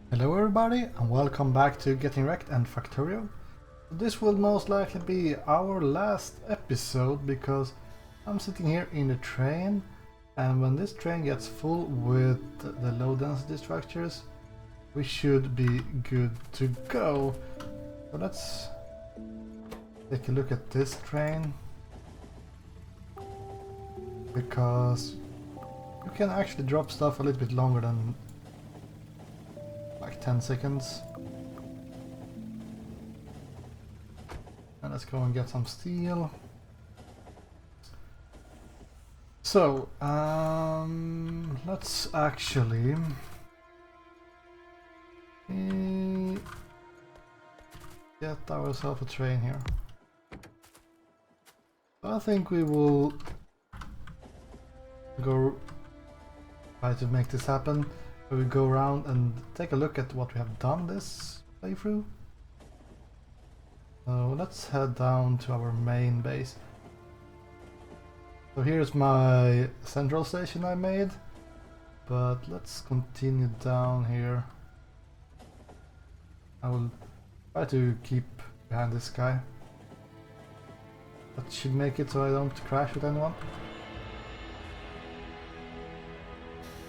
Hello everybody and welcome back to Getting Wrecked and Factorio. This will most likely be our last episode because I'm sitting here in the train, and when this train gets full with the low density structures we should be good to go. So let's take a look at this train, because you can actually drop stuff a little bit longer than like 10 seconds. And let's go and get some steel. So, let's actually get ourselves a train here. So I think we will go try to make this happen. We go around and take a look at what we have done this playthrough. So let's head down to our main base. So here's my central station I made, but let's continue down here. I will try to keep behind this guy. That should make it so I don't crash with anyone.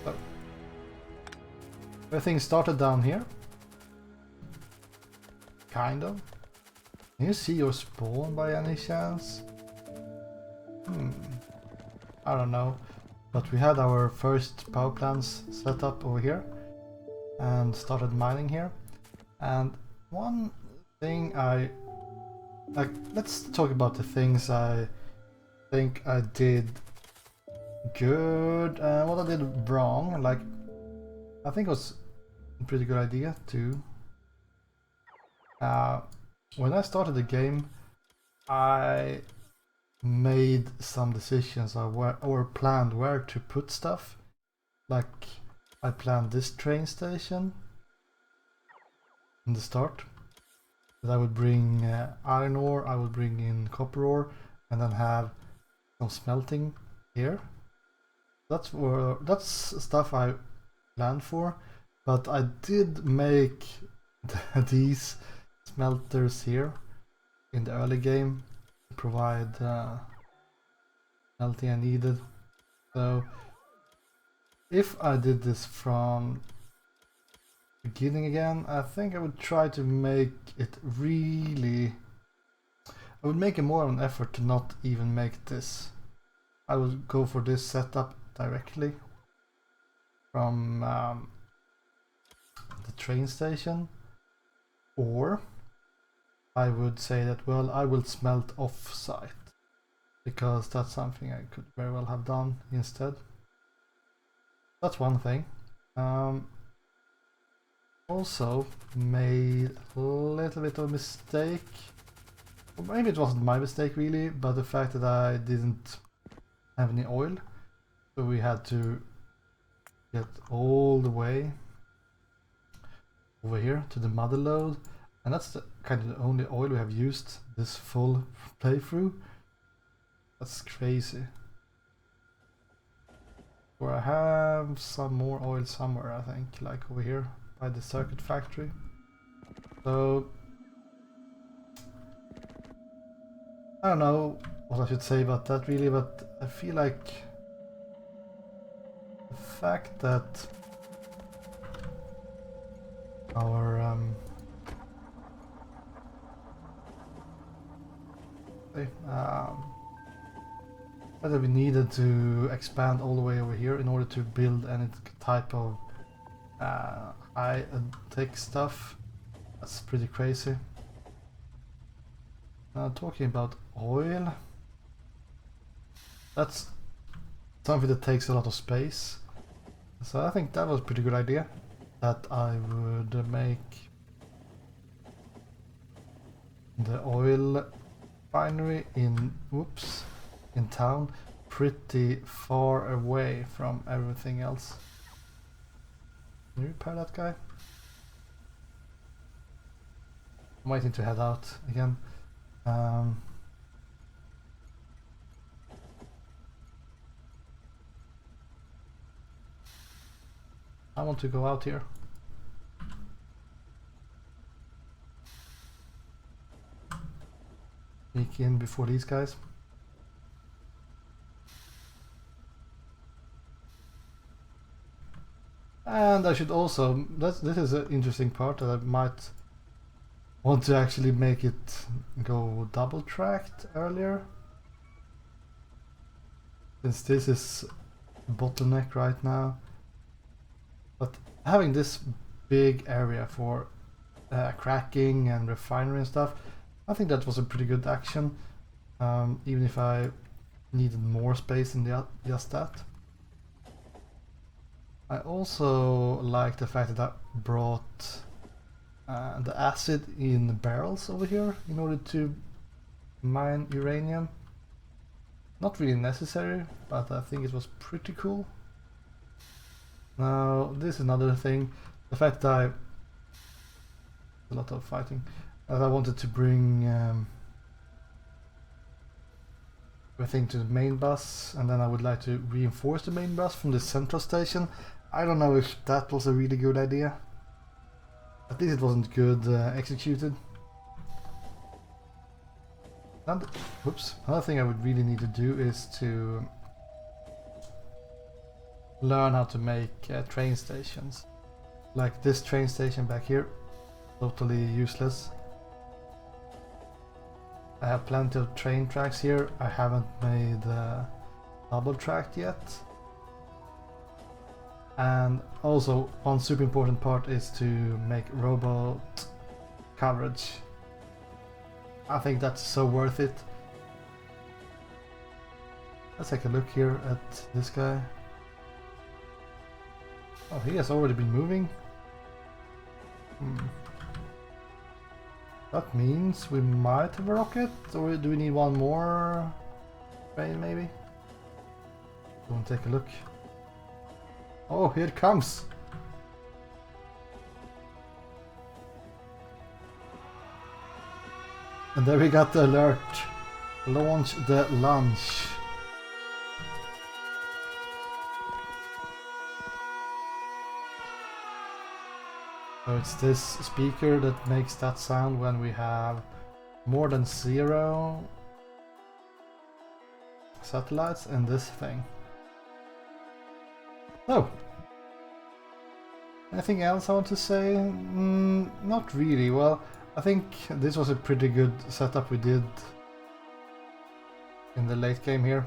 So everything started down here. Kind of. Can you see your spawn by any chance? I don't know. But we had our first power plants set up over here and started mining here. And one thing let's talk about the things I think I did good and what I did wrong. Like, I think it was a pretty good idea too. When I started the game, I made some decisions or planned where to put stuff. Like, I planned this train station in the start, that I would bring iron ore, I would bring in copper ore, and then have some smelting here. That's stuff I planned for, but I did make these smelters here in the early game to provide smelting I needed. So if I did this from beginning again, I think I would try to make it really... I would make more of an effort to not even make this. I would go for this setup directly from the train station, or I would say that, well, I will smelt off-site, because that's something I could very well have done instead. That's one thing. Also made a little bit of a mistake. Or maybe it wasn't my mistake really, but the fact that I didn't have any oil. So we had to get all the way over here to the mother load. And that's kind of the only oil we have used this full playthrough. That's crazy. Or I have some more oil somewhere, I think, like over here by the circuit factory. So I don't know what I should say about that really, but I feel like the fact that our that we needed to expand all the way over here in order to build any type of high-tech stuff. That's pretty crazy. Talking about oil, that's something that takes a lot of space. So I think that was a pretty good idea, that I would make the oil refinery in town pretty far away from everything else. Can you repair that guy? I'm waiting to head out again. I want to go out here. sneak in before these guys. And I should also, this is an interesting part that I might want to actually make it go double tracked earlier. Since this is a bottleneck right now. But having this big area for cracking and refinery and stuff, I think that was a pretty good action. Even if I needed more space than just that. I also like the fact that I brought the acid in barrels over here in order to mine uranium. Not really necessary, but I think it was pretty cool. Now, this is another thing. The fact that a lot of fighting. That I wanted to bring everything to the main bus, and then I would like to reinforce the main bus from the central station. I don't know if that was a really good idea. At least it wasn't good executed. And, whoops. Another thing I would really need to do is to learn how to make train stations. Like this train station back here. Totally useless. I have plenty of train tracks here. I haven't made double tracked yet. And also one super important part is to make robot coverage. I think that's so worth it. Let's take a look here at this guy. Oh, he has already been moving. That means we might have a rocket, or do we need one more train maybe? Go and take a look. Oh, here it comes! And there we got the alert. Launch the launch. So it's this speaker that makes that sound when we have more than 0 satellites in this thing. So, anything else I want to say? Not really. Well, I think this was a pretty good setup we did in the late game here.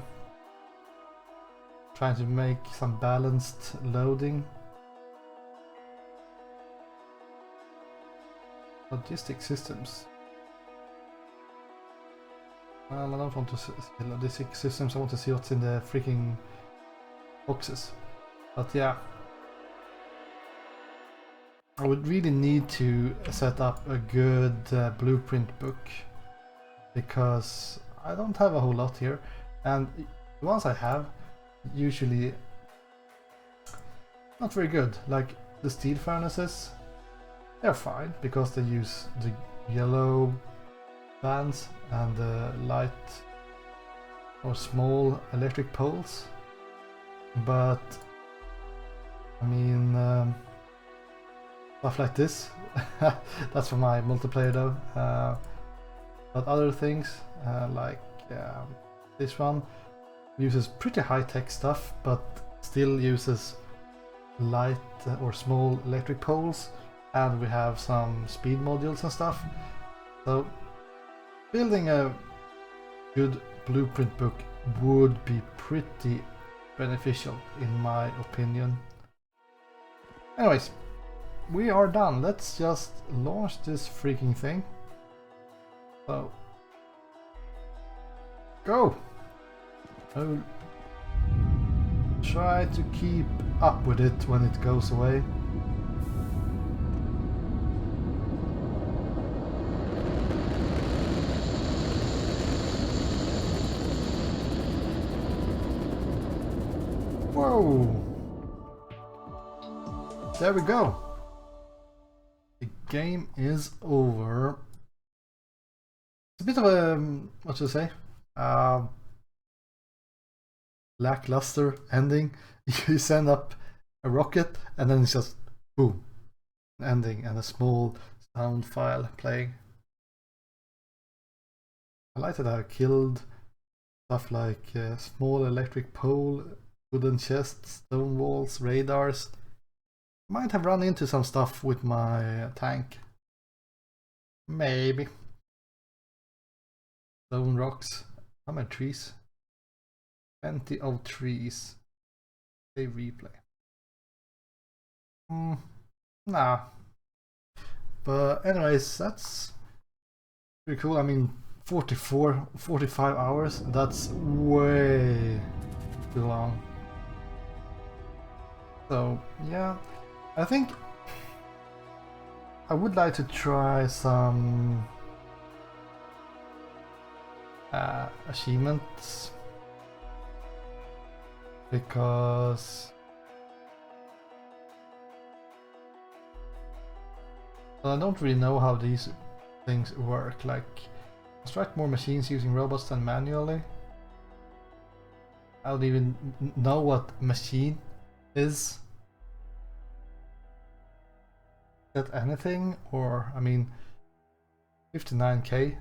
Trying to make some balanced loading. Logistic systems. Well, I don't want to see logistic systems, I want to see what's in the freaking boxes. But yeah. I would really need to set up a good blueprint book. Because I don't have a whole lot here. And the ones I have, usually not very good. Like the steel furnaces. They're fine because they use the yellow bands and the light or small electric poles. But I mean, stuff like this, that's for my multiplayer though. But other things like this one uses pretty high-tech stuff, but still uses light or small electric poles. And we have some speed modules and stuff. So building a good blueprint book would be pretty beneficial in my opinion. Anyways, we are done. Let's just launch this freaking thing. So go! I will try to keep up with it when it goes away. Whoa! There we go. The game is over. It's a bit of a, what should I say? Lackluster ending. You send up a rocket and then it's just boom, ending and a small sound file playing. I like that I killed stuff like small electric pole, wooden chests, stone walls, radars. Might have run into some stuff with my tank. Maybe. Stone rocks. How many trees? Plenty of trees. Save replay. Nah. But anyways, that's pretty cool. I mean, 45 hours, that's way too long. So yeah, I think I would like to try some achievements, because I don't really know how these things work. Like, construct more machines using robots than manually. I don't even know what machine is. Is that anything? Or, I mean, 59k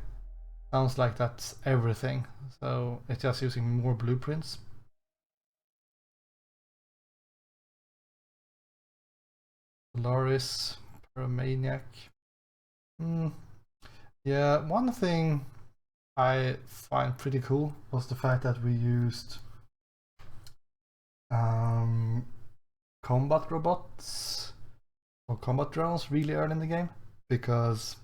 sounds like that's everything. So it's just using more blueprints. Polaris, Paramaniac. Yeah, one thing I find pretty cool was the fact that we used combat robots or combat drones really early in the game, because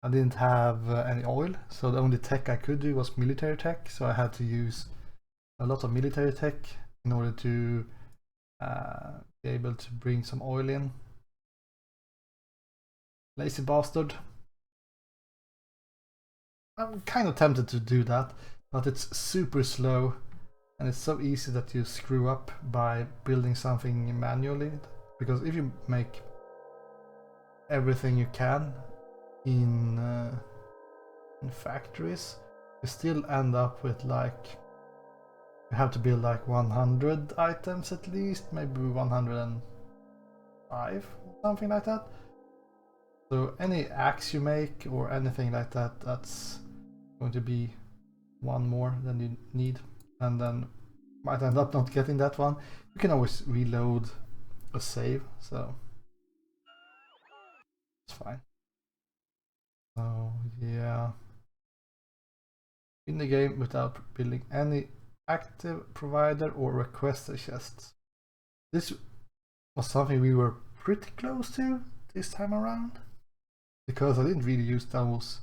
I didn't have any oil, so the only tech I could do was military tech, so I had to use a lot of military tech in order to be able to bring some oil in. Lazy bastard. I'm kind of tempted to do that, but it's super slow and it's so easy that you screw up by building something manually, because if you make everything you can in factories, you still end up with like, you have to build like 100 items at least, maybe 105, something like that. So any axe you make or anything like that, that's going to be one more than you need, and then might end up not getting that one. You can always reload a save, so it's fine. So yeah, in the game without building any active provider or requester chests. This was something we were pretty close to this time around, because I didn't really use those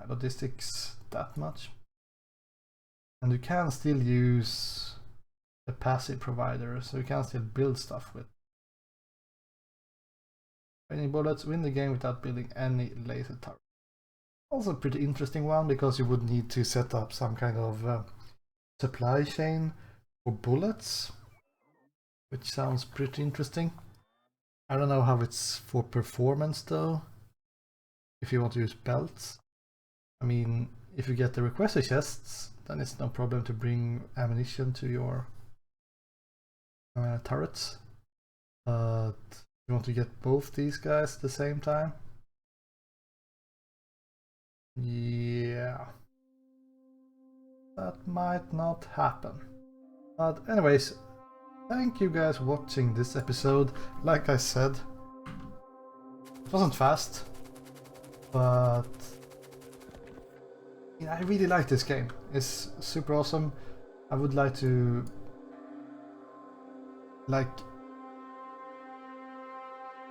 logistics that much. And you can still use a passive provider, so you can still build stuff with. Any bullets, win the game without building any laser turret. Also a pretty interesting one, because you would need to set up some kind of supply chain for bullets, which sounds pretty interesting. I don't know how it's for performance though, if you want to use belts. I mean, if you get the requester chests, then it's no problem to bring ammunition to your turrets. But you want to get both these guys at the same time? Yeah, that might not happen. But anyways, thank you guys for watching this episode. Like I said, it wasn't fast, but yeah, I really like this game. It's super awesome. I would like to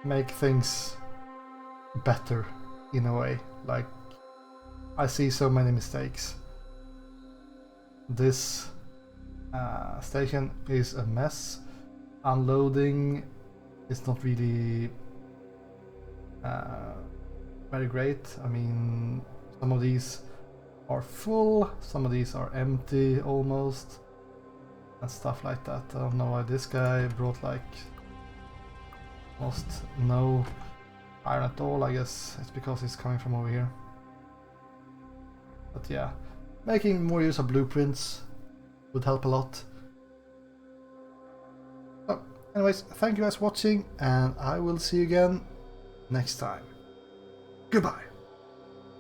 make things better in a way. Like, I see so many mistakes. This station is a mess. Unloading is not really very great. I mean, some of these are full, some of these are empty almost, and stuff like that. I don't know why this guy brought like almost no iron at all. I guess it's because it's coming from over here. But yeah, making more use of blueprints would help a lot. So anyways, thank you guys for watching, and I will see you again next time. Goodbye.